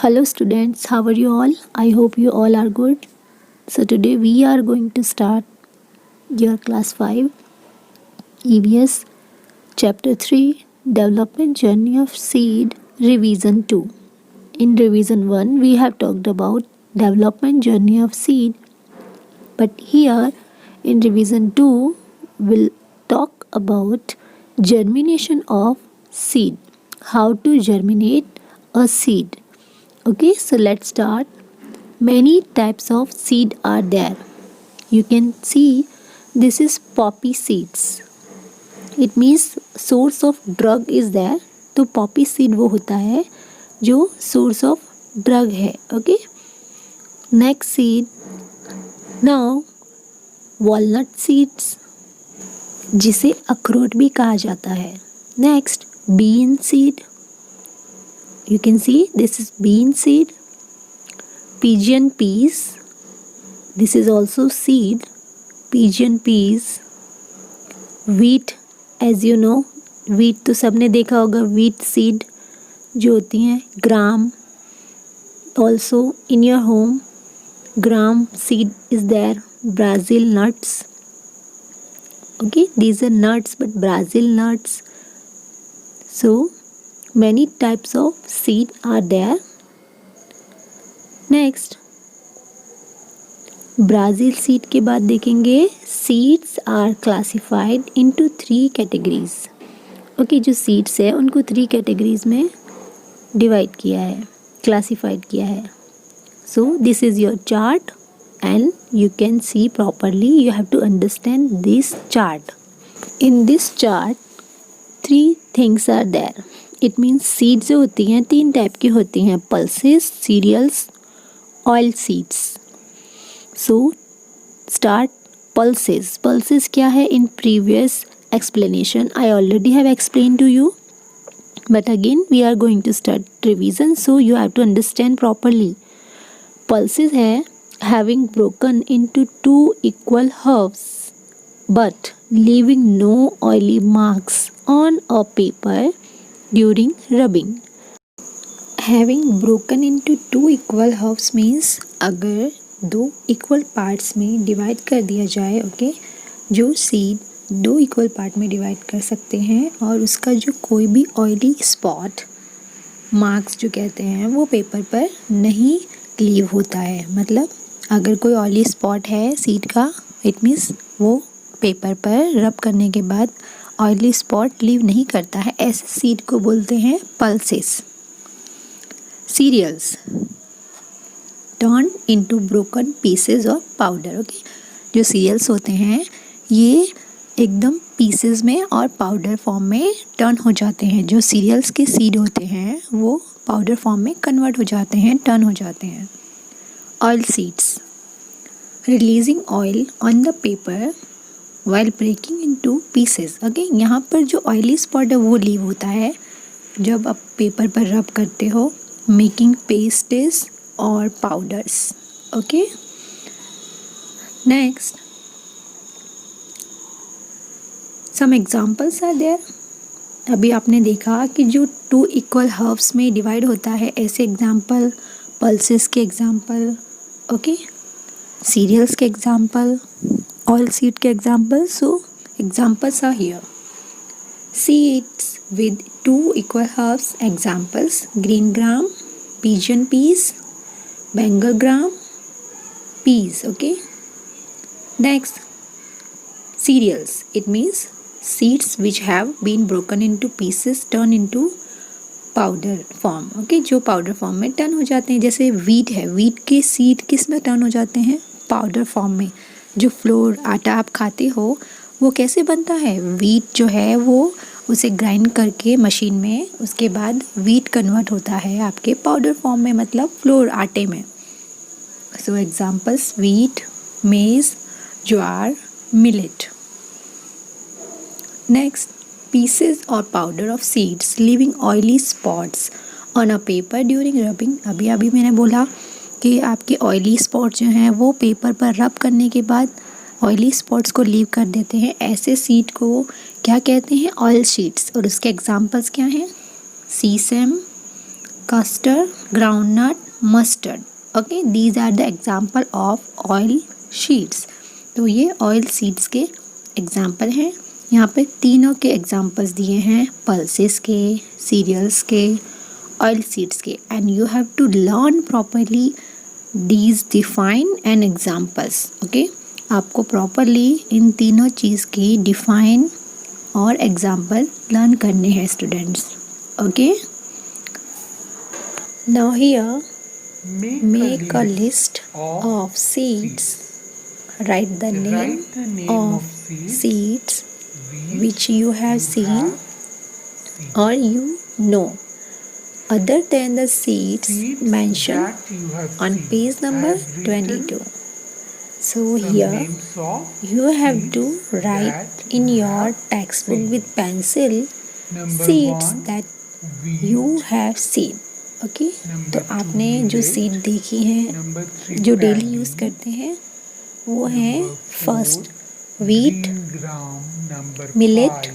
Hello students, how are you all? I hope you all are good. So today we are going to start your class 5 EVS chapter 3 development journey of seed revision 2. In revision 1 we have talked about development journey of seed, but here in revision 2 we'll talk about germination of seed. How to germinate a seed. Okay, so let's start. Many types of seed are there. You can see this is poppy seeds. It means source of drug is there. तो poppy seed वो होता है जो source of drug है. Okay. Next seed. Now walnut seeds जिसे अखरोट भी कहा जाता है. Next bean seed. You can see this is bean seed. Pigeon peas, this is also seed. Pigeon peas. Wheat, as you know, wheat तो सबने देखा होगा. wheat seed जो होती हैं. gram, also in your home gram seed is there. Brazil nuts. Okay, these are nuts, but Brazil nuts. So many types of seed are there. Next Brazil seed के बाद देखेंगे seeds are classified into 3 categories. Okay, जो seeds है उनको 3 categories में divide किया है, classified किया है. So this is your chart and you can see properly. You have to understand this chart. In this chart 3 things are there. It means seeds जो होती हैं 3 टाइप की होती हैं. Pulses, cereals, oil seeds. So start pulses. Pulses क्या है? In previous explanation I already have explained to you, but again we are going to start revision, so you have to understand properly. Pulses है having broken into 2 equal halves but leaving no oily marks on a paper during rubbing. Having broken into 2 equal halves means अगर 2 equal parts में divide कर दिया जाए. Okay, जो seed 2 equal part में divide कर सकते हैं और उसका जो कोई भी ऑयली स्पॉट मार्क्स जो कहते हैं वो पेपर पर नहीं लीव होता है. मतलब अगर कोई ऑयली स्पॉट है सीड का, इट मीन्स वो पेपर पर रब करने के बाद ऑयली स्पॉट लीव नहीं करता है. ऐसे सीड को बोलते हैं pulses. Cereals turned into broken pieces of powder. Okay, जो सीरियल्स होते हैं ये एकदम पीसेस में और पाउडर फॉर्म में टर्न हो जाते हैं. जो सीरियल्स के सीड होते हैं वो पाउडर फॉर्म में कन्वर्ट हो जाते हैं, टर्न हो जाते हैं. Oil seeds releasing oil on the paper while breaking into pieces. Okay, यहाँ पर जो ऑयली स्पॉट है वो लीव होता है जब आप पेपर पर रब करते हो, making pastes or powders. Okay, next some examples are there. अभी आपने देखा कि जो 2 equal halves में डिवाइड होता है, ऐसे एग्जाम्पल पल्सेस के एग्जाम्पल, ओके, सीरियल्स के एग्जाम्पल, ऑयल सीड के example. So examples are here. Seeds with 2 equal halves examples: green gram, pigeon peas, bengal gram, peas. Okay, next cereals. It means seeds which have been broken into pieces turn into powder form. Okay, जो powder form में turn हो जाते हैं. जैसे wheat है, wheat के seed किस में turn हो जाते हैं? powder form में. जो फ्लोर आटा आप खाते हो वो कैसे बनता है? वीट जो है वो उसे ग्राइंड करके मशीन में, उसके बाद वीट कन्वर्ट होता है आपके पाउडर फॉर्म में, मतलब फ्लोर आटे में. सो एग्जांपल्स वीट, मेज, ज्वार, मिलेट. नेक्स्ट पीसेस और powder of seeds leaving oily spots on a paper during rubbing. अभी मैंने बोला कि आपके ऑयली स्पॉट जो हैं वो पेपर पर रब करने के बाद ऑयली स्पॉट्स को लीव कर देते हैं. ऐसे सीड को क्या कहते हैं? Oil sheets. और उसके एग्जांपल्स क्या हैं? सीसम, castor, groundnut, mustard. Okay, these are the example of oil seeds. तो ये ऑयल सीड्स के एग्जाम्पल हैं. यहाँ पे तीनों के एग्जाम्पल्स दिए हैं, पल्सेस के, सीरियल्स के, ऑयल सीड्स के. And you have to learn properly these define and examples. Okay, आपको प्रॉपरली इन तीनों चीज़ की डिफाइन और एग्जाम्पल लर्न करने हैं students. Okay, now here make a list of seeds. Write the name of seeds which you have seen or you know, other than the seeds mentioned on page number 22. So here you have to write in your textbook with pencil seeds that you have seen. Okay, तो आपने जो seed देखी हैं जो daily use करते हैं वो हैं first wheat, millet,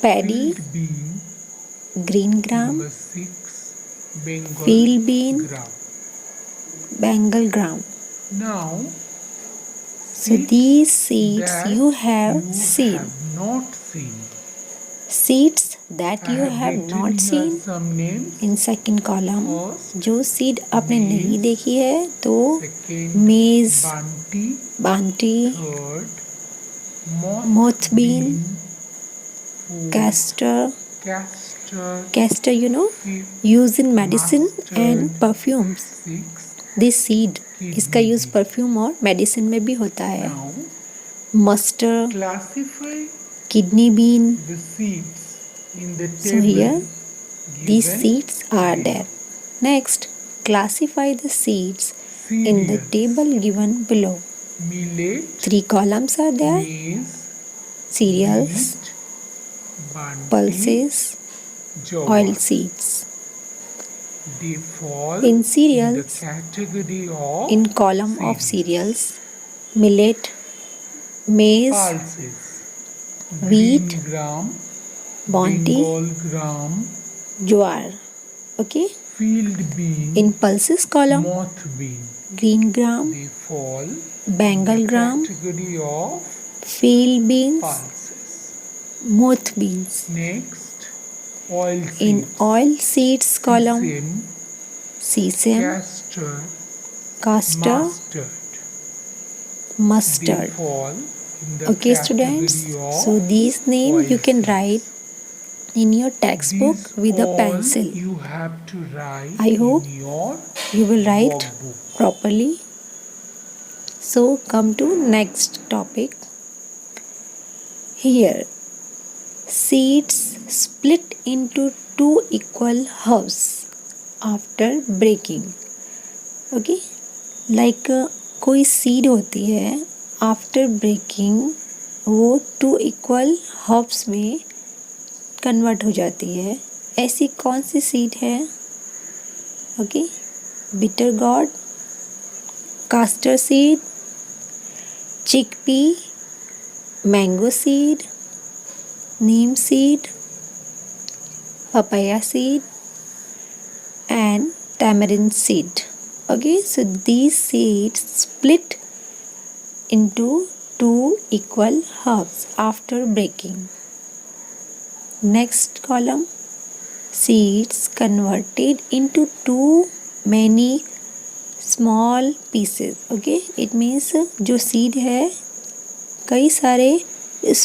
paddy, green gram, field bean, Bengal gram. So these seeds you have seen. Seeds that you have not seen in second column. जो सीड आपने नहीं देखी है तो मेज, बांटी, मोथबीन, castor. Castor, you know, used in medicine and perfumes. This seed, इसका use perfume और मेडिसिन में भी होता है. Mustard, kidney bean. So here these seeds are there. Next, classify the seeds in the table given below. 3 columns are there: cereals, pulses, oil seeds. In cereals, in column of cereals, millet, maize, wheat, bounty, jowar. Okay. In pulses column, green gram, bengal gram, field beans, moth beans. In oil seeds column, sesame, castor, mustard. Okay students, so these names you can write in your textbook with a pencil. I hope you will write properly. So come to next topic. Here, seeds split into 2 equal halves after breaking. Okay, like कोई seed होती है, after breaking वो 2 equal halves में convert हो जाती है. ऐसी कौन सी सीड है? Okay, bitter gourd, castor seed, chickpea, mango seed, neem seed, papaya seed and tamarind seed. Okay, so these seeds split into 2 equal halves after breaking. Next column, seeds converted into too many small pieces. Okay, it means जो seed है कई सारे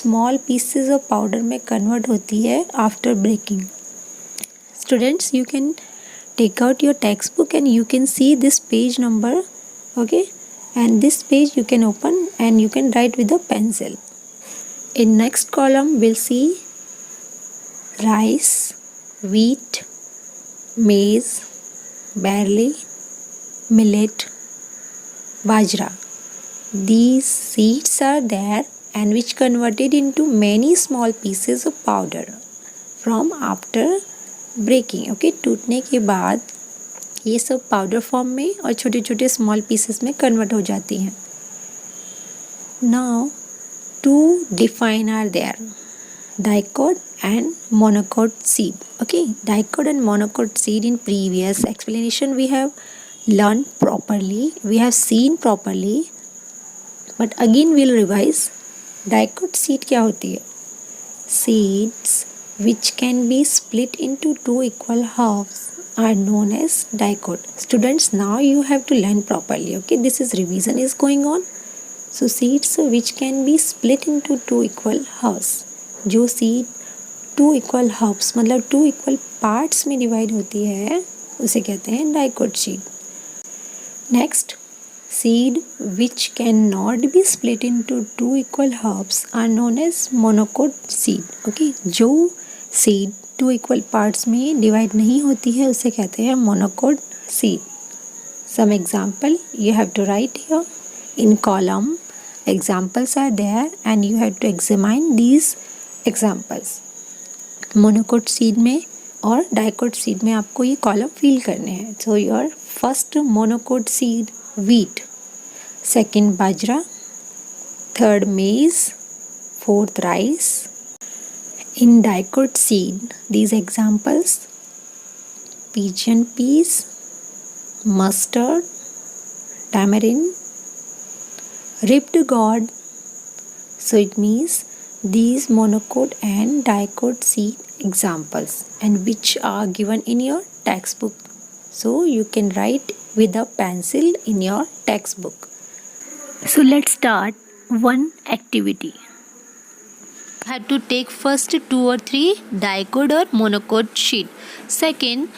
small pieces of powder में convert होती है after breaking. Students, you can take out your textbook and you can see this page number. Okay, and this page you can open and you can write with a pencil. In next column we'll see rice, wheat, maize, barley, millet, bajra. These seeds are there and which converted into many small pieces of powder from after breaking. Okay, टूटने के बाद ये सब powder form में और छोटे छोटे small pieces में कन्वर्ट हो जाती हैं. Now 2 define are there. dicot and monocot seed. Okay, dicot and monocot seed in previous explanation we have learned properly, we have seen properly, but again we'll revise. Dicot seed क्या होती है? Seeds which can be split into two equal halves are known as dicot. Students, now you have to learn properly. Okay, this is revision is going on. So seeds which can be split into two equal halves, जो seed two equal halves मतलब two equal parts में divide होती है उसे कहते हैं dicot seed. Next, seed which can not be split into two equal halves are known as monocot seed. Okay, जो seed two equal parts में divide नहीं होती है उसे कहते हैं monocot seed. Some example you have to write here in column. Examples are there and you have to examine these examples. Monocot seed में और डाइकोट सीड में आपको ये कॉलम फिल करने हैं. So your first monocot seed wheat, second bajra, third maize, fourth rice. In dicot seed, these examples: pigeon peas, mustard, tamarind, ribbed gourd. So it means these monocot and dicot seed examples and which are given in your textbook. So you can write with a pencil in your textbook. So let's start one activity. You have to take first 2 or 3 dicot or monocot sheet. Second,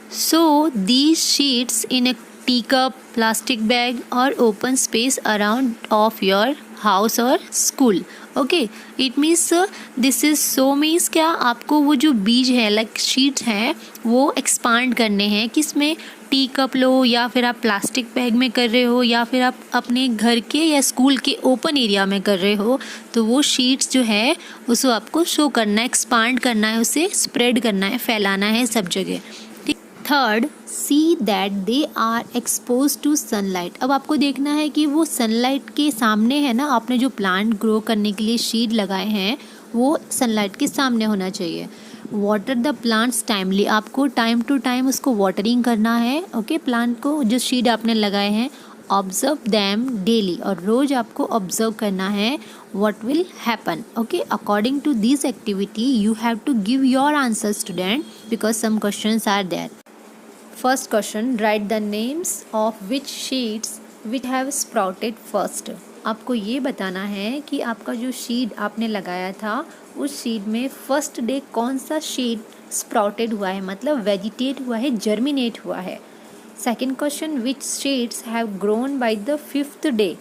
sew these sheets in a teacup, plastic bag or open space around of your house or school. Okay, it means this is so means क्या आपको वो जो बीज है like sheets हैं वो expand करने हैं. किस में? टी कप लो या फिर आप प्लास्टिक बैग में कर रहे हो या फिर आप अपने घर के या स्कूल के ओपन एरिया में कर रहे हो, तो वो शीट्स जो है उसको आपको शो करना है, एक्सपांड करना है, उसे स्प्रेड करना है, फैलाना है सब जगह. Third, see that they are expose to sunlight. अब आपको देखना है कि वो सनलाइट के सामने है ना, आपने जो प्लांट ग्रो करने के लिए शीड लगाए हैं वो सनलाइट के सामने होना चाहिए. वाटर द प्लांट्स टाइमली, आपको टाइम टू टाइम उसको वाटरिंग करना है. ओके, प्लांट को जो शीड आपने लगाए हैं. ऑब्जर्व दैम डेली, और रोज़ आपको ऑब्जर्व करना है what will happen. Okay, according to this activity you have to give your answer student, because some questions are there. First question, write the names of which sheets which have sprouted first. आपको ये बताना है कि आपका जो शीड आपने लगाया था उस शीड में फर्स्ट डे कौन सा शीड स्प्राउटेड हुआ है, मतलब वेजिटेट हुआ है, जर्मिनेट हुआ है. Second question, which शीड्स have grown by the fifth day.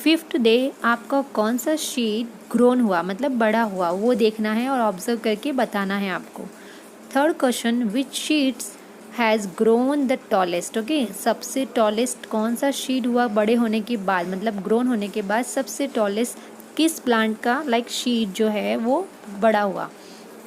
Fifth day आपका कौन सा शीड ग्रोन हुआ मतलब बड़ा हुआ, वो देखना है और ऑब्जर्व करके बताना है आपको. Third question, which शीड्स has grown the tallest. Okay, सबसे टॉलेस्ट कौन सा शीड हुआ बड़े होने के बाद, मतलब ग्रोन होने के बाद सबसे टॉलेस्ट किस प्लांट का लाइक शीड जो है वो बड़ा हुआ.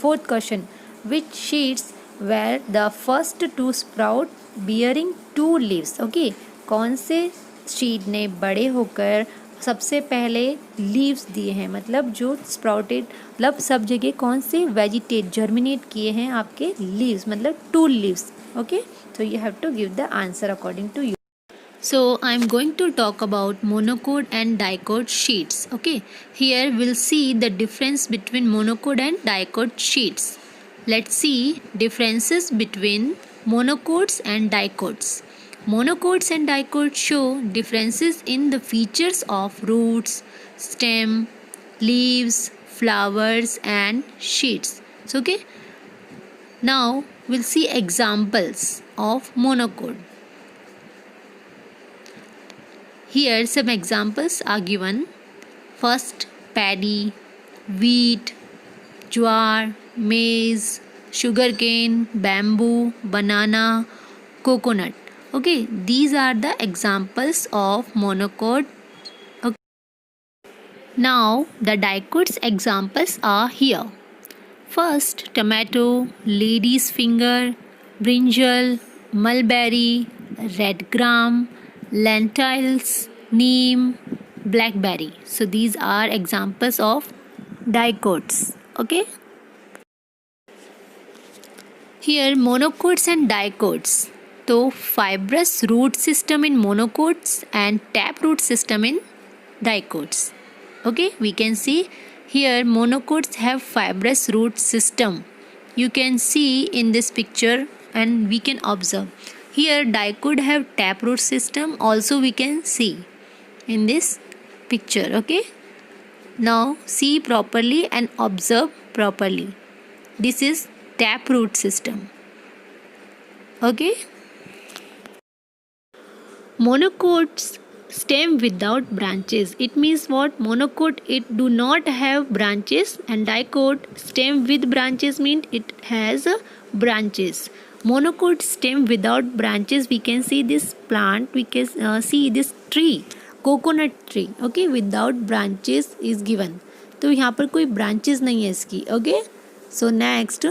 Fourth question, which seeds were the first to sprout bearing 2 leaves. Okay, कौन से शीड ने बड़े होकर सबसे पहले लीव्स दिए हैं, मतलब जो स्प्राउटेड मतलब सब जगह कौन से वेजिटेट जर्मिनेट किए हैं आपके लीव्स, मतलब 2 leaves. Okay, so you have to give the answer according to you. So I'm going to talk about monocot and dicot sheets. Okay, here we'll see the difference between monocot and dicot sheets. Let's see differences between monocots and dicots. Monocots and dicots show differences in the features of roots, stem, leaves, flowers and sheets. So, okay, now we'll see examples of monocot. Here some examples are given. First, paddy, wheat, jowar, maize, sugarcane, bamboo, banana, coconut. Okay, these are the examples of monocot. Okay. Now the dicots examples are here. First, tomato, lady's finger, brinjal, mulberry, red gram, lentils, neem, blackberry. So these are examples of dicots. Okay. Here monocots and dicots. तो fibrous root system in monocots and taproot system in dicots. Okay, we can see here monocots have fibrous root system. You can see in this picture and we can observe. Here dicot have taproot system, also we can see in this picture. Okay, now see properly and observe properly. This is taproot system. Okay, monocots stem without branches. It means what? Monocot, it do not have branches, and dicot stem with branches means it has branches. Monocot stem without branches. We can see this plant, we can see this tree, coconut tree. Okay, without branches is given. तो यहाँ पर कोई branches नहीं है इसकी. Okay, so next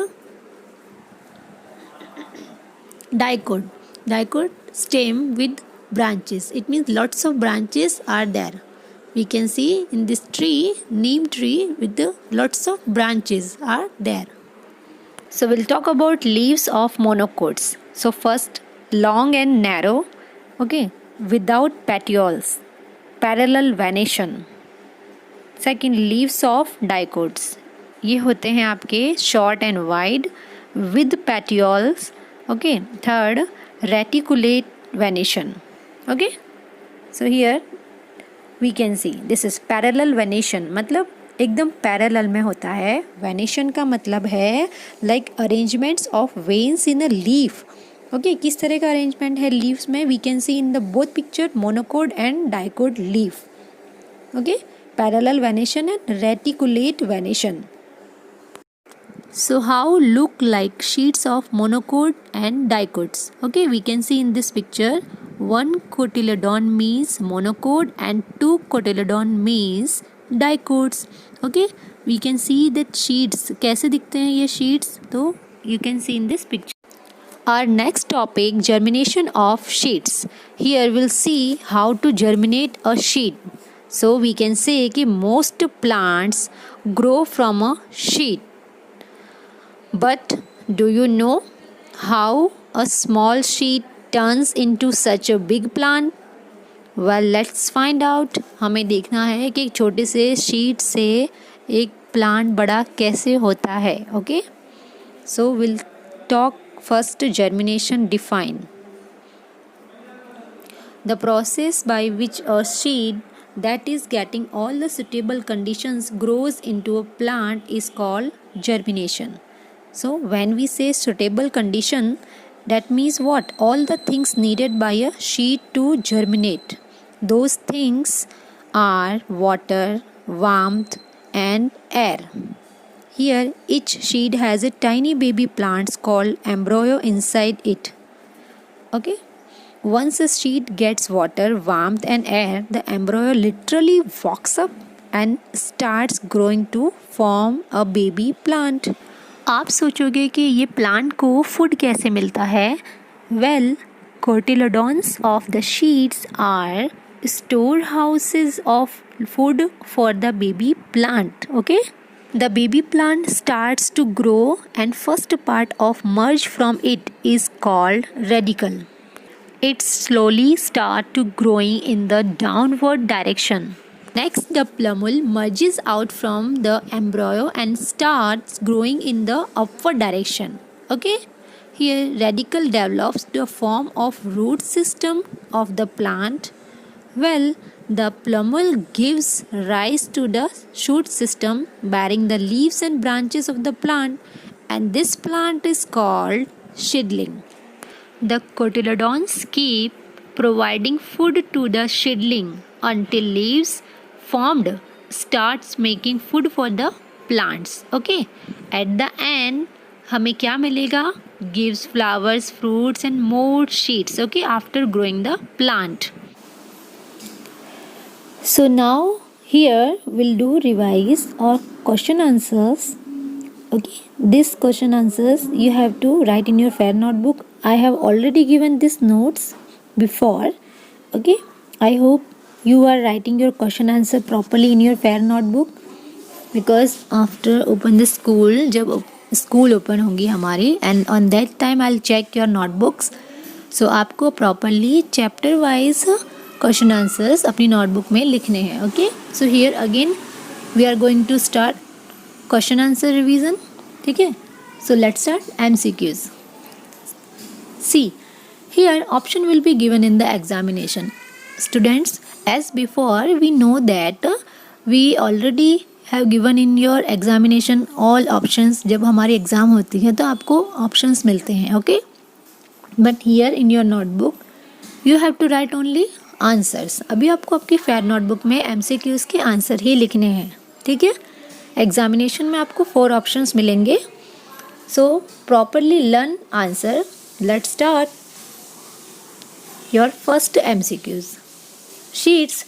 dicot. Dicot stem with branches. It means lots of branches are there. We can see in this tree, neem tree, with the lots of branches are there. So we'll talk about leaves of monocots. So first, long and narrow, okay, without petioles, parallel venation. Second, leaves of dicots. ये होते हैं आपके short and wide with petioles. Okay. Third, reticulate venation. Okay, so here we can see this is parallel venation. मतलब एकदम parallel में होता है. Venation का मतलब है like arrangements of veins in a leaf. Okay, किस तरह का अरेंजमेंट है लीव्स में? We can see in the both picture monocot and dicot leaf. Okay, parallel venation and reticulate venation. So how look like sheets of monocot and dicots? Okay, we can see in this picture one cotyledon means monocot and two cotyledon means dicots. Okay, we can see that sheets. कैसे दिखते हैं ये sheets? तो you can see in this picture. Our next topic, germination of sheets. Here we'll see how to germinate a sheet. So we can say कि most plants grow from a sheet. But do you know how a small sheet turns into such a big plant? Well, let's find out. हमें देखना है कि एक छोटे से sheet से एक प्लांट बड़ा कैसे होता है. Okay, so we'll talk first germination. Define the process by which a seed that is getting all the suitable conditions grows into a plant is called germination. So when we say suitable condition, that means what? All the things needed by a seed to germinate. Those things are water, warmth and air. Here each seed has a tiny baby plants called embryo inside it. Okay, once a seed gets water, warmth and air, the embryo literally walks up and starts growing to form a baby plant. आप सोचोगे कि ये plant को food कैसे मिलता है? Well, cotyledons of the sheets are store houses of food for the baby plant. Okay, the baby plant starts to grow and first part of merge from it is called radical. It slowly start to growing in the downward direction. Next, the plumule merges out from the embryo and starts growing in the upward direction. Okay, here radicle develops the form of root system of the plant. Well, the plumule gives rise to the shoot system bearing the leaves and branches of the plant, and this plant is called seedling. The cotyledons keep providing food to the seedling until leaves formed starts making food for the plants. Okay, at the end हमें क्या मिलेगा? Gives flowers, fruits and more seeds. Okay, after growing the plant. So now here we'll do revise or question answers. Okay, this question answers you have to write in your fair notebook. I have already given these notes before. Okay, I hope you are writing your question answer properly in your fair notebook, because after open the school, जब school open होंगी हमारी, and on that time I will check your notebooks. So आपको properly chapter wise question answers अपनी notebook में लिखने हैं. Okay, so here again we are going to start question answer revision. ठीक है, so let's start MCQs. See, here option will be given in the examination. Students, as before we know that we already have given in your examination all options. जब हमारी exam होती है तो आपको options मिलते हैं. Okay, but here in your notebook you have to write only answers. अभी आपको आपकी फेयर नोटबुक में MCQs के आंसर ही लिखने हैं. ठीक है, एग्जामिनेशन में आपको 4 ऑप्शंस मिलेंगे. So properly learn answer. Let's start your first MCQs. Sheets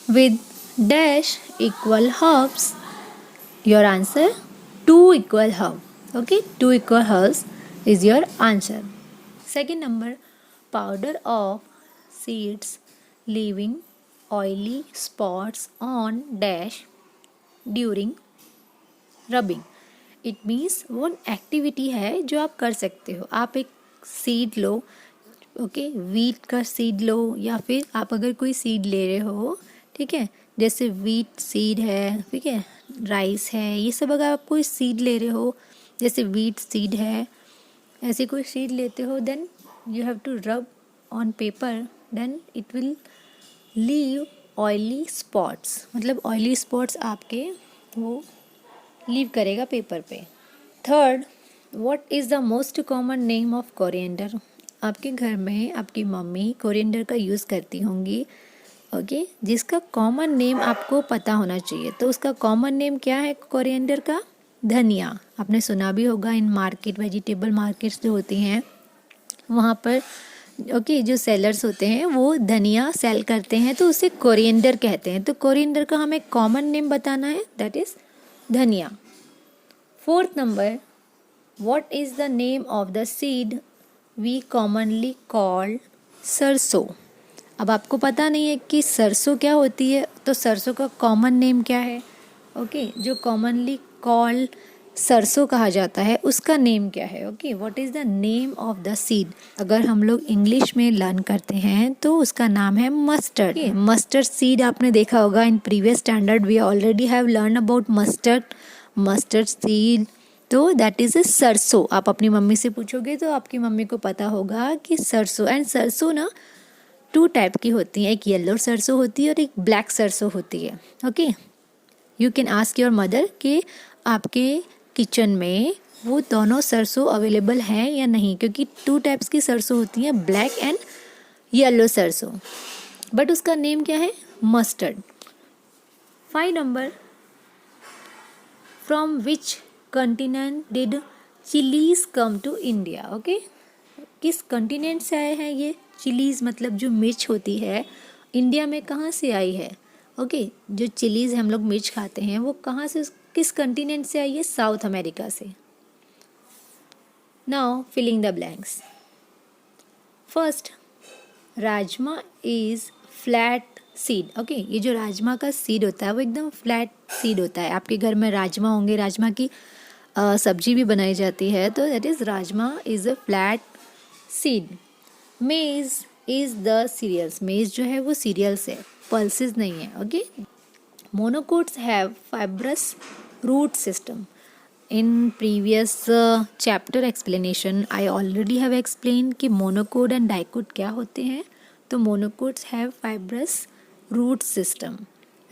with dash equal halves. Your answer 2 equal half. Okay, 2 equal halves is your answer. Second number, powder of seeds leaving oily spots on dash during rubbing. It means वो activity है जो आप कर सकते हो. आप एक seed लो, okay, wheat का सीड लो, या फिर आप अगर कोई सीड ले रहे हो, ठीक है, जैसे वीट सीड है, ठीक है, राइस है, ये सब अगर आप कोई सीड ले रहे हो, जैसे वीट सीड है, ऐसे कोई सीड लेते हो, then you have to rub on paper, then it will leave oily spots. मतलब ऑयली स्पॉट्स आपके वो लीव करेगा पेपर पे. Third, what is the most common name of coriander. आपके घर में आपकी मम्मी कोरिएंडर का यूज़ करती होंगी. ओके, जिसका कॉमन नेम आपको पता होना चाहिए. तो उसका कॉमन नेम क्या है कोरिएंडर का? धनिया. आपने सुना भी होगा इन मार्केट, वेजिटेबल मार्केट्स जो होती हैं वहाँ पर, ओके, जो सेलर्स होते हैं वो धनिया सेल करते हैं तो उसे कोरिएंडर कहते हैं. तो कोरिएंडर का हमें कॉमन नेम बताना है, दैट इज़ धनिया. Fourth number, what is the name of the seed we commonly call सरसों. अब आपको पता नहीं है कि सरसों क्या होती है, तो सरसों का कॉमन नेम क्या है? ओके, जो कॉमनली कॉल सरसों कहा जाता है उसका नेम क्या है? Okay, what is the name of the seed. अगर हम लोग इंग्लिश में लर्न करते हैं तो उसका नाम है मस्टर्ड. मस्टर्ड सीड आपने देखा होगा in previous standard. We already have learn about mustard seed. तो दैट इज़ ए सरसों. आप अपनी मम्मी से पूछोगे तो आपकी मम्मी को पता होगा कि सरसों. एंड सरसों ना 2 टाइप की होती हैं, एक येलो सरसों होती है और एक ब्लैक सरसों होती है. Okay, you can ask your mother कि आपके किचन में वो दोनों सरसों अवेलेबल हैं या नहीं, क्योंकि 2 टाइप्स की सरसों होती हैं, black and yellow sarson. But उसका नेम क्या है? Mustard. 5 number, from which continent did chilies come to India. Okay, किस कंटिनेंट से आए हैं ये चिलीज, मतलब जो मिर्च होती है इंडिया में कहाँ से आई है? ओके, जो चिलीज हम लोग मिर्च खाते हैं वो कहाँ से, किस कंटिनेंट से आई है? साउथ अमेरिका से. Now filling the blanks. First, rajma is flat seed. Okay, ये जो राजमा का सीड होता है वो एकदम फ्लैट सीड होता है. आपके घर में राजमा होंगे, राजमा की सब्जी भी बनाई जाती है, तो that is rajma is a flat seed. Maize is the cereals. Maize जो है वो सीरियल्स है, पल्सेस नहीं है. Okay, monocots have fibrous root system. In previous chapter explanation I already have explain कि मोनोकोट एंड डाइकोट क्या होते हैं. तो monocots have fibrous root system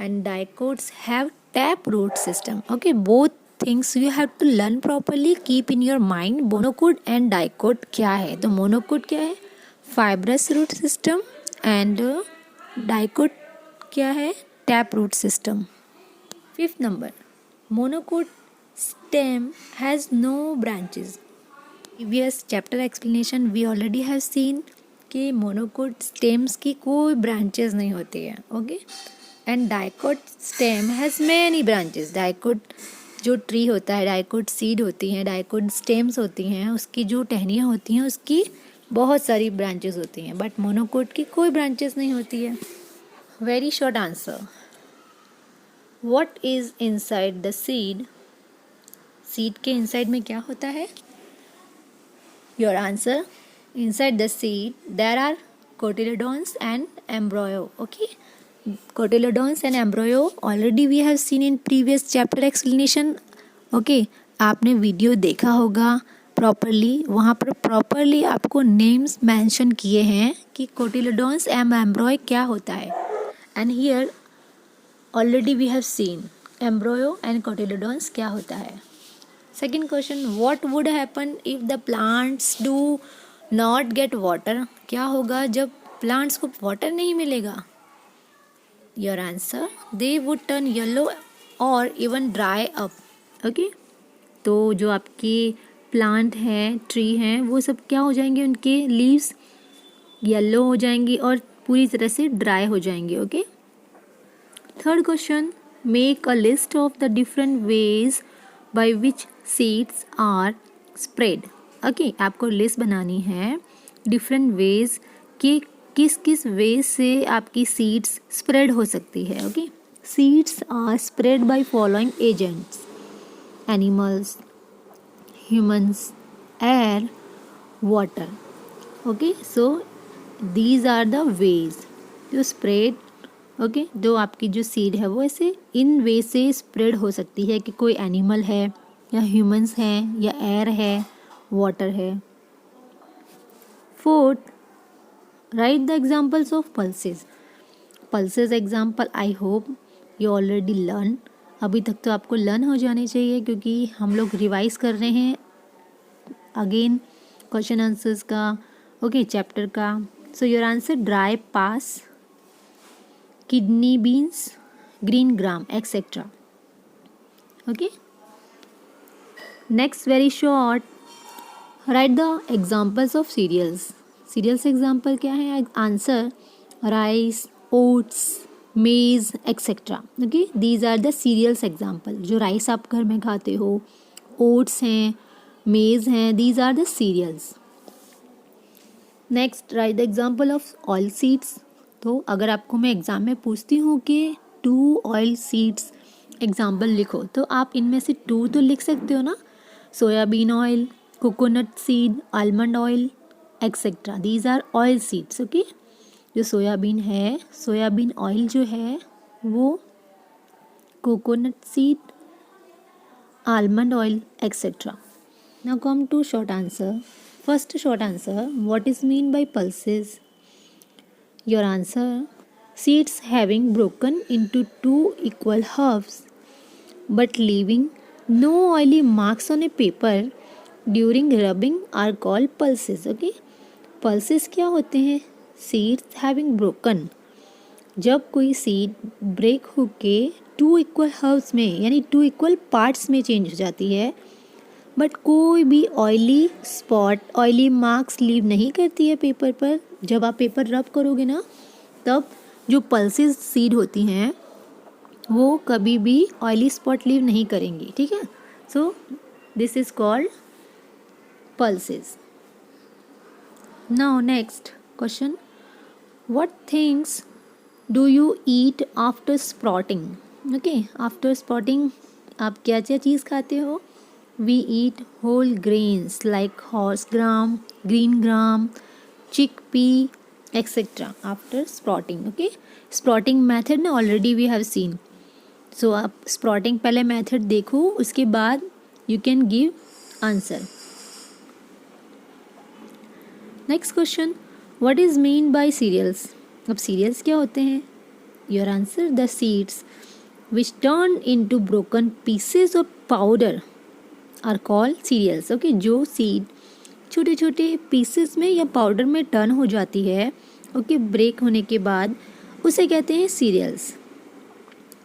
and dicots have tap root system. Okay, both things you have to learn properly. Keep in your mind monocot and dicot क्या है. तो monocot क्या है? fibrous root system and dicot क्या है? tap root system. 5th number, monocot stem has no branches. Previous chapter explanation we already have seen कि monocot stems की कोई ब्रांचेस नहीं होती है. Okay, and dicot stem has many branches. Dicot जो tree होता है, डाइकोट सीड होती हैं, डाइकोट स्टेम्स होती हैं, उसकी जो टहनियाँ होती हैं उसकी बहुत सारी ब्रांचेस होती हैं, बट मोनोकोट की कोई ब्रांचेस नहीं होती है. Very short answer, what is inside the seed? Seed के इनसाइड में क्या होता है? Your answer, inside the seed there are cotyledons and embryo. Okay, cotyledons and embryo already we have seen in previous chapter explanation. Okay, आपने video देखा होगा properly, वहाँ पर प्रॉपरली आपको नेम्स मेंशन किए हैं कि कोटिलेडॉन्स एंड एम्ब्रॉय क्या होता है. And here already we have seen embryo and cotyledons क्या होता है. Second question, what would happen if the plants do not get water. क्या होगा जब प्लांट्स को वाटर नहीं मिलेगा? Your answer, they would turn yellow और इवन ड्राई अप. ओके, तो जो आपके प्लांट हैं, ट्री हैं, वो सब क्या हो जाएंगे, उनके लीव्स येलो हो जाएंगी और पूरी तरह से ड्राई हो जाएंगे. Okay. Third question, make a list of the different ways by which seeds are spread. Okay, आपको लिस्ट बनानी है डिफरेंट वेज कि किस किस वे से आपकी सीड्स स्प्रेड हो सकती है. Okay, seeds are spread by following agents: animals, humans, air, water. Okay, so these are the ways to spread. Okay, जो आपकी जो सीड है वो ऐसे इन वे से स्प्रेड हो सकती है कि कोई एनिमल है या ह्यूमंस हैं या एयर है, वाटर है. Fourth, right the examples of pulses. Pulses example I hope you already learn. अभी तक तो आपको लर्न हो जाने चाहिए क्योंकि हम लोग रिवाइज कर रहे हैं अगेन क्वेश्चन आंसर्स का. ओके, चैप्टर का. So your answer, dry pass, kidney beans, green gram, etc. Okay. Next, very short, write the examples of cereals. Cereals example क्या है? Answer, rice, oats, maize, etc. Okay, these are the cereals example. जो rice आप घर में खाते हो, oats हैं, maize हैं, these are the cereals. Next, write the example of oil seeds. तो अगर आपको मैं एग्ज़ाम में पूछती हूँ कि 2 ऑयल सीड्स एग्जाम्पल लिखो, तो आप इनमें से 2 तो लिख सकते हो ना. Soybean oil, coconut seed, almond oil, etcetera. These are oil seeds. Okay, जो सोयाबीन है, सोयाबीन ऑयल जो है वो coconut seed, almond oil, etcetera. Now come to short answer. First short answer, what is mean by pulses. Your answer, seeds having broken into 2 equal halves but leaving no oily marks on a paper during rubbing are called pulses. Okay, pulses क्या होते हैं? Seeds having broken, जब कोई seed break होके 2 equal halves में यानी 2 equal parts में change हो जाती है बट कोई भी oily spot, oily marks leave नहीं करती है पेपर पर. जब आप पेपर रब करोगे ना, तब जो पल्सेस सीड होती हैं वो कभी भी ऑयली स्पॉट लीव नहीं करेंगी. ठीक है, so this is called pulses. Now next question, what things do you eat after sprouting. Okay, after sprouting आप क्या क्या चीज़ खाते हो? We eat whole grains like horse gram, green gram, chickpea, etc. after sprouting. Okay, sprouting method ना already we have seen. So आप sprouting पहले method देखो, उसके बाद you can give answer. Next question, what is mean by cereals. अब cereals क्या होते हैं? Your answer, the seeds which turn into broken pieces of powder are call cereals. Okay, जो सीड छोटे छोटे पीसेस में या पाउडर में टर्न हो जाती है, ओके, ब्रेक होने के बाद, उसे कहते हैं cereals.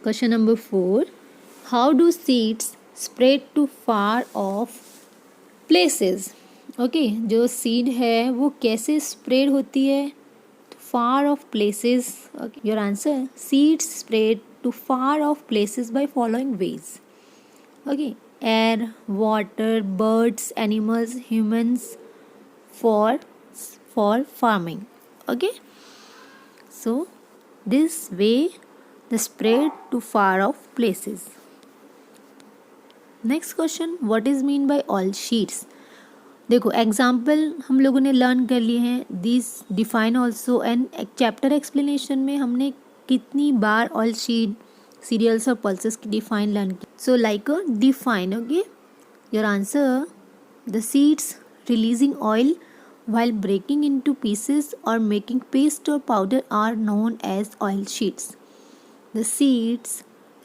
Question number 4, how do seeds spread to far off places. Okay, जो सीड है वो कैसे स्प्रेड होती है? Far off places. Okay, your answer, seeds spread to far off places by following ways. Okay, air, water, birds, animals, humans for farming. Okay, so this way the spread to far off places. Next question, what is mean bye oil sheets? देखो example हम लोगों ने learn कर लिए हैं, this define also, and chapter explanation में हमने कितनी बार ऑयल शीट, सीरियल्स और पल्सेस की डिफाइन लर्न की. So like define, okay. Your answer, the seeds releasing oil while breaking into pieces or making paste or powder are known as oil sheets. The seeds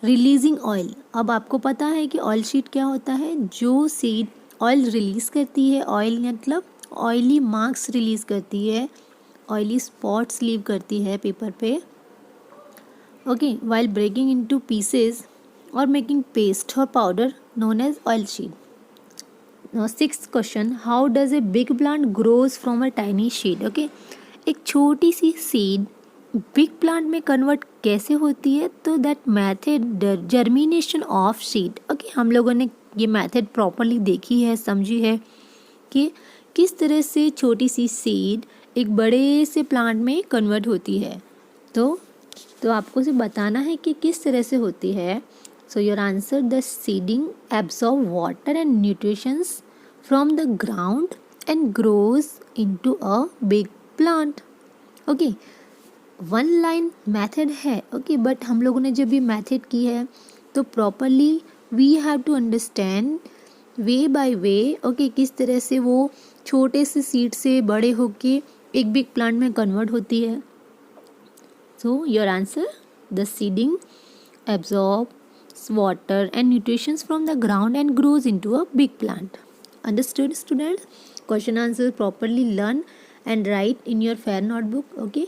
releasing oil. अब आपको पता है कि oil sheet क्या होता है. जो सीड ऑयल रिलीज करती है, ऑयल मतलब ऑयली मार्क्स रिलीज करती है, ऑयली स्पॉट्स लीव करती है पेपर पे, okay. while breaking into pieces or making paste or powder known as oil sheet. Now sixth question, how does a big plant grows from a tiny seed? Okay, एक छोटी सी seed big plant में convert कैसे होती है? तो that method germination of seed. Okay, हम लोगों ने ये मैथड प्रॉपरली देखी है, समझी है कि किस तरह से छोटी सी सीड एक बड़े से प्लांट में कन्वर्ट होती है. तो आपको से बताना है कि किस तरह से होती है. So your answer, the seeding absorb water and nutrients from the ground and grows into a big plant. Okay, one line method है. Okay, but हम लोगों ने जब ये method की है तो properly we have to understand way by way. Okay, किस तरह से वो छोटे से seed से बड़े होके एक big plant में convert होती है. So your answer, the seeding absorb water and nutrients from the ground and grows into a big plant. Understood students? Question answers properly learn and write in your fair notebook. Okay,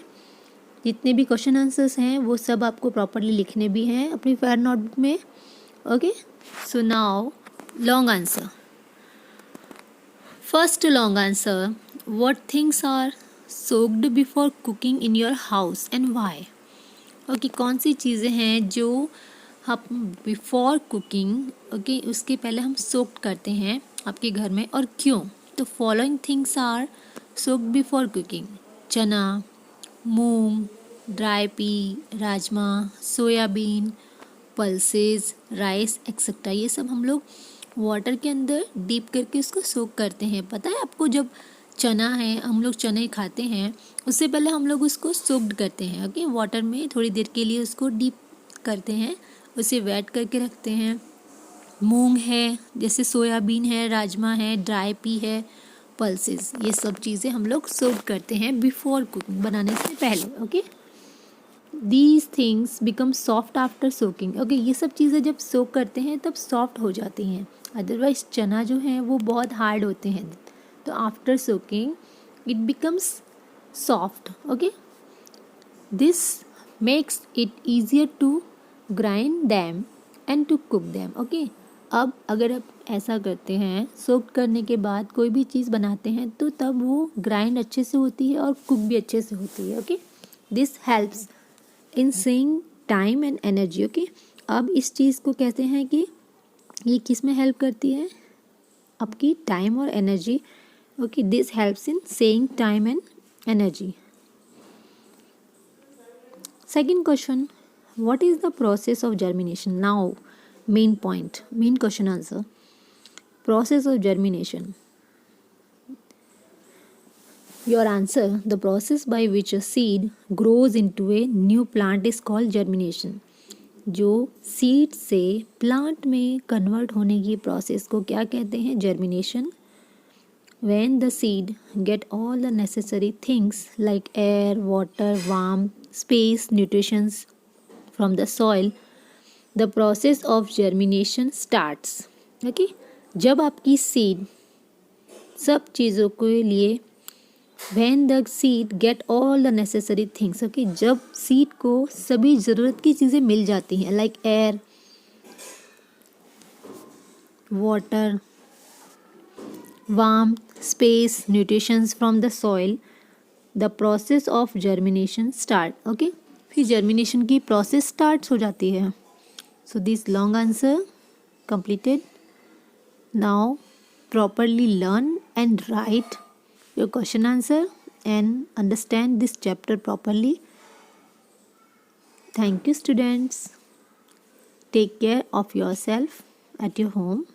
जितने भी question answers हैं वो सब आपको properly लिखने भी हैं अपनी फेयर नोटबुक में. Okay, so now long answer. First long answer, what things are soaked before cooking in your house and why? Okay, कौन सी चीज़ें हैं जो हम बिफोर कुकिंग, ओके, उसके पहले हम सोक्ड करते हैं आपके घर में, और क्यों? तो following things are soaked before cooking: chana, moong, dry pea, rajma, soybean, pulses, rice etcetera. ये सब हम लोग वाटर के अंदर डीप करके उसको सोक करते हैं. पता है आपको, जब चना है, हम लोग चने खाते हैं, उससे पहले हम लोग उसको सोक्ड करते हैं. ओके, वाटर में थोड़ी देर के लिए उसको डीप करते हैं, उसे वेट करके रखते हैं. मूंग है, जैसे सोयाबीन है, राजमा है, ड्राई पी है, पल्सेस, ये सब चीज़ें हम लोग सोक करते हैं बिफोर कुकिंग, बनाने से पहले. Okay, these things become soft after soaking. Okay, ये सब चीज़ें जब सोक करते हैं तब सॉफ्ट हो जाती हैं. अदरवाइज चना जो है वो बहुत हार्ड होते हैं. तो after soaking it becomes soft. Okay, this makes it easier to grind them and to cook them. Okay, अब अगर आप ऐसा करते हैं, सोक करने के बाद कोई भी चीज़ बनाते हैं तो तब वो ग्राइंड अच्छे से होती है और कुक भी अच्छे से होती है. Okay, this helps in saving time and energy. Okay, अब इस चीज़ को कहते हैं कि ये किस में हेल्प करती है? आपकी टाइम और energy. Okay, this helps in saving time and energy. Second question, what is the process of germination? Now main point, main question answer. Process of germination. Your answer, the process by which a seed grows into a new plant is called germination. जो seed से plant में convert होने की process को क्या कहते हैं? Germination. When the seed get all the necessary things like air, water, warmth, space, nutrients from the soil, the process of germination starts. Okay, जब आपकी सीड सब चीज़ों के लिए, when the seed get all the necessary things, okay, जब seed को सभी ज़रूरत की चीज़ें मिल जाती हैं, like air, water, warmth, space, nutrients from the soil, the process of germination start. Okay, फिर जर्मिनेशन की प्रोसेस स्टार्ट हो जाती है. So this long answer completed. Now properly learn and write your question answer and understand this chapter properly. Thank you students. Take care of yourself at your home.